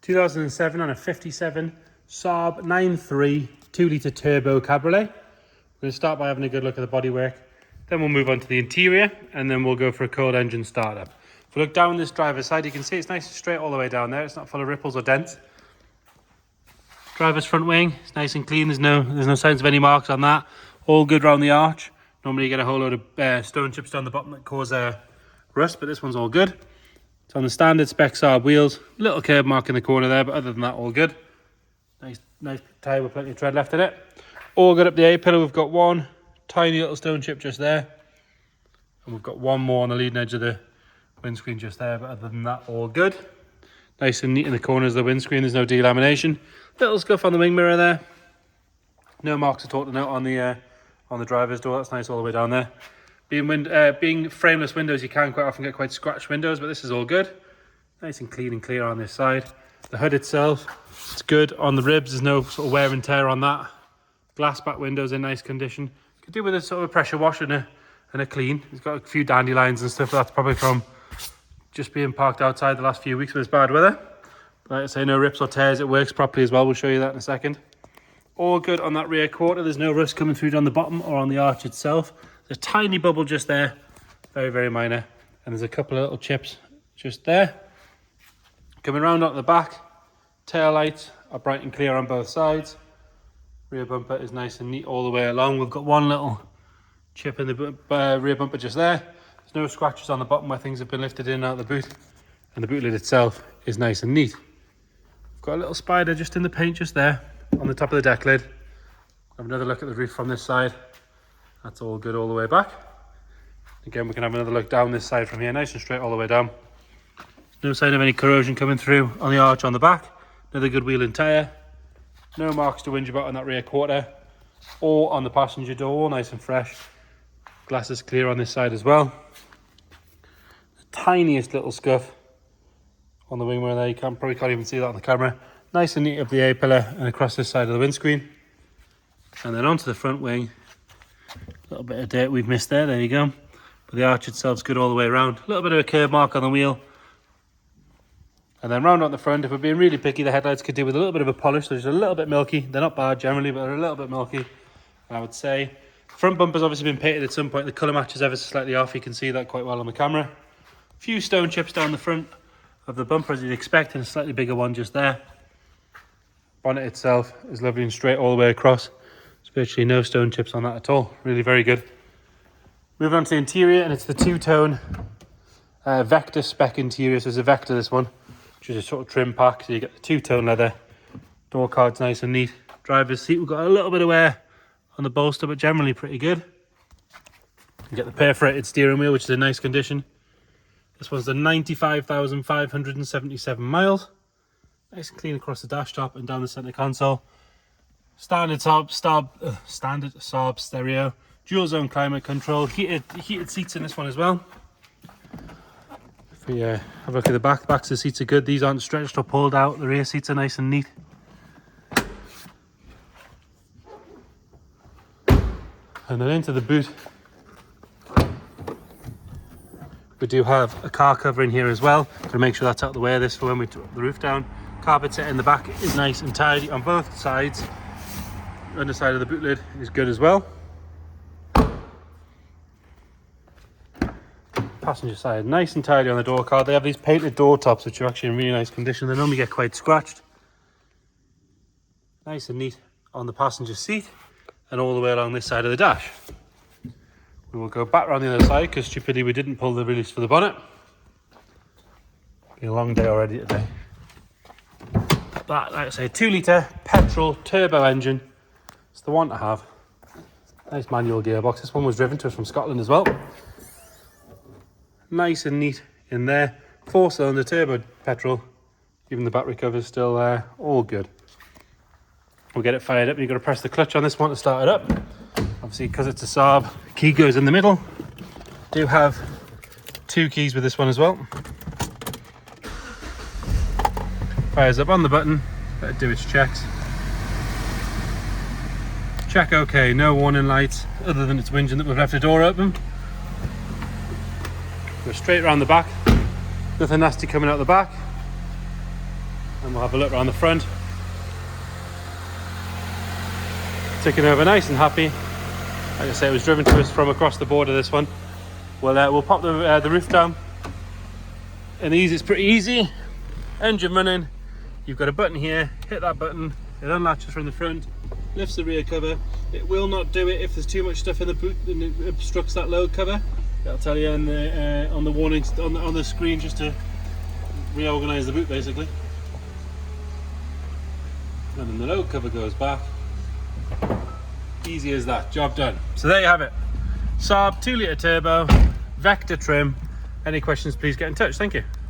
2007 on a 57 Saab 9.3 2-litre turbo cabriolet. We're going to start by having a good look at the bodywork. Then we'll move on to the interior, and then we'll go for a cold engine startup. If we look down this driver's side, you can see it's nice and straight all the way down there. It's not full of ripples or dents. Driver's front wing, it's nice and clean. There's no signs of any marks on that. All good around the arch. Normally you get a whole load of stone chips down the bottom that cause rust, but this one's all good. It's on the standard spec Saab wheels. Little curb mark in the corner there, but other than that, all good. Nice tyre with plenty of tread left in it. All good up the A-pillar. We've got one tiny little stone chip just there. And we've got one more on the leading edge of the windscreen just there, but other than that, all good. Nice and neat in the corners of the windscreen. There's no delamination. Little scuff on the wing mirror there. No marks at all to note on the driver's door. That's nice all the way down there. Being frameless windows, you can quite often get quite scratched windows, but this is all good. Nice and clean and clear on this side. The hood itself, it's good on the ribs. There's no sort of wear and tear on that. Glass back windows in nice condition. Could do with a sort of a pressure wash and a clean. It's got a few dandelions and stuff. That's probably from just being parked outside the last few weeks with this bad weather. Like I say, no rips or tears. It works properly as well. We'll show you that in a second. All good on that rear quarter. There's no rust coming through on the bottom or on the arch itself. There's a tiny bubble just there. Very, very minor. And there's a couple of little chips just there. Coming around onto the back. Tail lights are bright and clear on both sides. Rear bumper is nice and neat all the way along. We've got one little chip in the rear bumper just there. There's no scratches on the bottom where things have been lifted in and out of the boot. And the boot lid itself is nice and neat. We've got a little spider just in the paint just there on the top of the deck lid. Have another look at the roof from this side. That's all good all the way back. Again, we can have another look down this side from here, nice and straight all the way down. No sign of any corrosion coming through on the arch on the back. Another good wheel and tyre. No marks to whinge about on that rear quarter or on the passenger door, all nice and fresh. Glass is clear on this side as well. The tiniest little scuff on the wing mirror there. You probably can't even see that on the camera. Nice and neat up the A-pillar and across this side of the windscreen. And then onto the front wing. A little bit of dirt we've missed there you go. But the arch itself's good all the way around. A little bit of a curb mark on the wheel. And then round on the front, if we're being really picky, the headlights could do with a little bit of a polish. They're just a little bit milky. They're not bad generally, but they're a little bit milky, I would say. Front bumper's obviously been painted at some point. The colour match is ever so slightly off. You can see that quite well on the camera. A few stone chips down the front of the bumper as you'd expect, and a slightly bigger one just there. Bonnet itself is lovely and straight all the way across. There's virtually no stone chips on that at all. Really very good. Moving on to the interior, and it's the two-tone Vector spec interior. So it's a Vector, this one, which is a sort of trim pack. So you get the two-tone leather. Door card's nice and neat. Driver's seat, we've got a little bit of wear on the bolster, but generally pretty good. You get the perforated steering wheel, which is in nice condition. This one's the 95,577 miles. Nice and clean across the dash top and down the centre console. Standard Saab stereo. Dual zone climate control. Heated seats in this one as well. If we have a look at the back, the backs of the seats are good. These aren't stretched or pulled out. The rear seats are nice and neat. And then into the boot. We do have a car cover in here as well. Gotta make sure that's out of the way of this for when we drop the roof down. Carpet set in the back is nice and tidy on both sides. The underside of the boot lid is good as well. Passenger side nice and tidy on the door card. They have these painted door tops which are actually in really nice condition. They normally get quite scratched. Nice and neat on the passenger seat and all the way along this side of the dash. We will go back around the other side because stupidly we didn't pull the release for the bonnet. Been a long day already today. That, like I say, 2-litre petrol turbo engine. It's the one to have. Nice manual gearbox. This one was driven to us from Scotland as well. Nice and neat in there. 4-cylinder turbo petrol. Even the battery cover's still there. All good. We'll get it fired up. You've got to press the clutch on this one to start it up. Obviously, because it's a Saab, the key goes in the middle. Do have 2 keys with this one as well. Fires up on the button. Better do its checks. Check OK. No warning lights other than it's whinging that we've left the door open. Go straight around the back. Nothing nasty coming out the back. And we'll have a look around the front. Ticking over nice and happy. Like I say, it was driven to us from across the border, this one. We'll pop the roof down. And it's pretty easy. Engine running. You've got a button here, hit that button, it unlatches from the front, lifts the rear cover. It will not do it if there's too much stuff in the boot and it obstructs that load cover. That'll tell you on the warnings on the screen, just to reorganize the boot basically. And then the load cover goes back. Easy as that, job done. So there you have it. Saab 2 litre turbo, Vector trim. Any questions, please get in touch. Thank you.